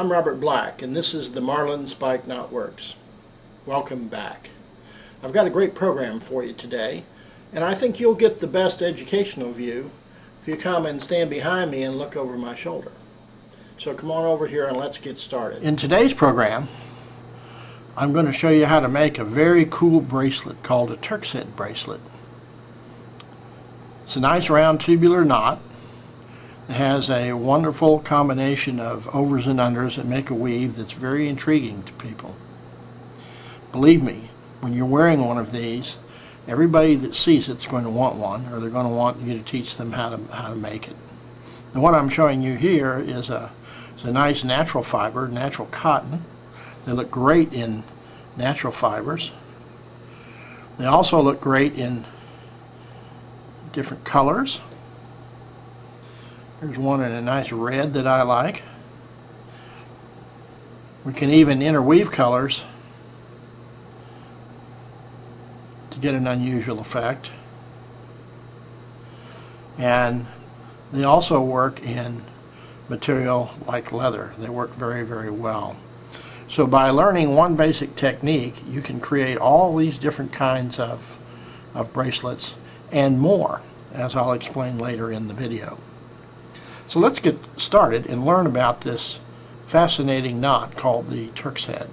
I'm Robert Black, and this is the Marlin Spike Knot Works. Welcome back. I've got a great program for you today, and I think you'll get the best educational view if you come and stand behind me and look over my shoulder. So come on over here and let's get started. In today's program, I'm going to show you how to make a very cool bracelet called a Turk's head bracelet. It's a nice round tubular knot. It has a wonderful combination of overs and unders that make a weave that's very intriguing to people. Believe me, when you're wearing one of these, everybody that sees it's going to want one, or they're going to want you to teach them how to make it. The one I'm showing you here is a nice natural fiber, natural cotton. They look great in natural fibers. They also look great in different colors. Here's one in a nice red that I like. We can even interweave colors to get an unusual effect. And they also work in material like leather. They work very, very well. So by learning one basic technique, you can create all these different kinds of bracelets and more, as I'll explain later in the video. So let's get started and learn about this fascinating knot called the Turk's head.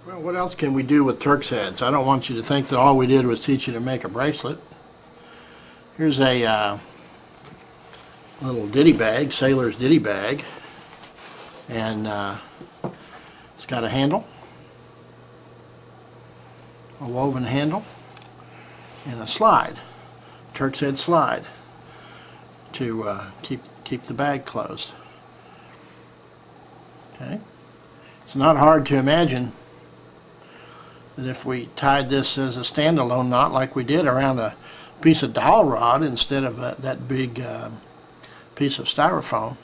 Well, what else can we do with Turk's heads? I don't want you to think that all we did was teach you to make a bracelet. Here's a little ditty bag, sailor's ditty bag, and it's got a handle, a woven handle, and a slide, Turk's head slide, to keep the bag closed. Okay, it's not hard to imagine that if we tied this as a standalone knot like we did around a piece of dowel rod instead of that big piece of styrofoam,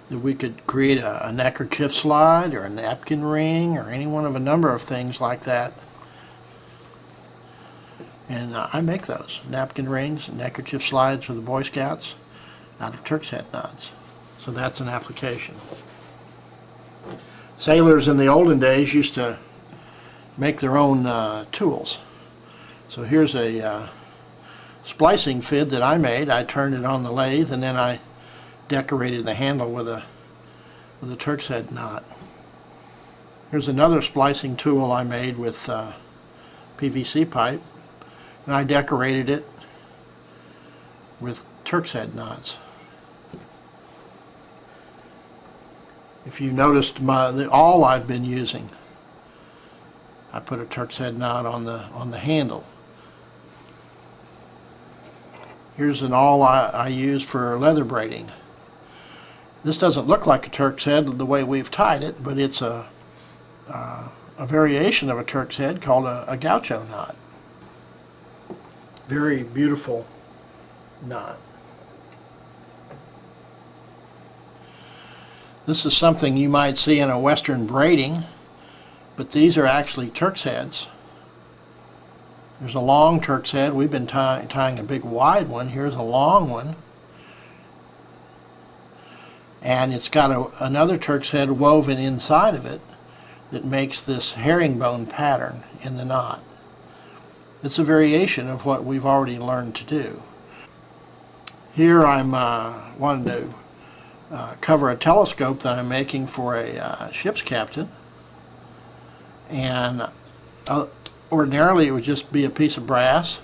that we could create a neckerchief slide or a napkin ring or any one of a number of things like that. And I make those napkin rings and neckerchief slides for the Boy Scouts out of Turk's head knots. So that's an application. Sailors in the olden days used to make their own tools. So here's a splicing fid that I made. I turned it on the lathe and then I decorated the handle with a Turk's head knot. Here's another splicing tool I made with PVC pipe, and I decorated it with Turk's head knots. If you noticed the awl I've been using, I put a Turk's head knot on the handle. Here's an awl I use for leather braiding. This doesn't look like a Turk's head the way we've tied it, but it's a variation of a Turk's head called a gaucho knot. Very beautiful knot. This is something you might see in a Western braiding, but these are actually Turk's heads. There's a long Turk's head. We've been tying a big wide one. Here's a long one. And it's got another Turk's head woven inside of it that makes this herringbone pattern in the knot. It's a variation of what we've already learned to do. Here I'm wanting to cover a telescope that I'm making for a ship's captain. And ordinarily it would just be a piece of brass,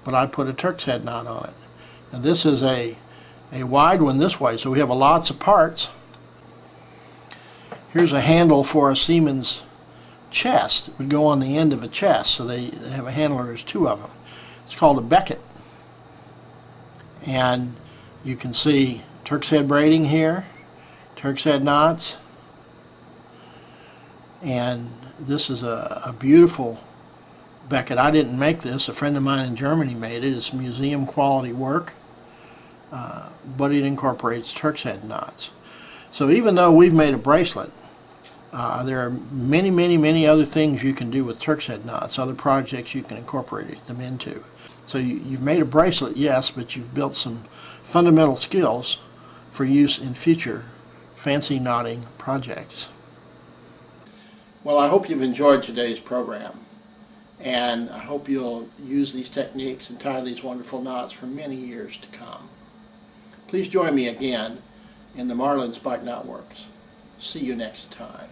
but I put a Turk's head knot on it. And this is a wide one this way, so we have lots of parts. Here's a handle for a seaman's chest. It would go on the end of a chest, so they have a handler. There's two of them. It's called a becket. And you can see Turk's head braiding here, Turk's head knots, and this is a beautiful becket. I didn't make this. A friend of mine in Germany made it. It's museum quality work, but it incorporates Turk's head knots. So even though we've made a bracelet, there are many, many, many other things you can do with Turk's head knots, other projects you can incorporate them into. So you've made a bracelet, yes, but you've built some fundamental skills for use in future fancy knotting projects. Well, I hope you've enjoyed today's program, and I hope you'll use these techniques and tie these wonderful knots for many years to come. Please join me again in the Marlin Spike Knot Works. See you next time.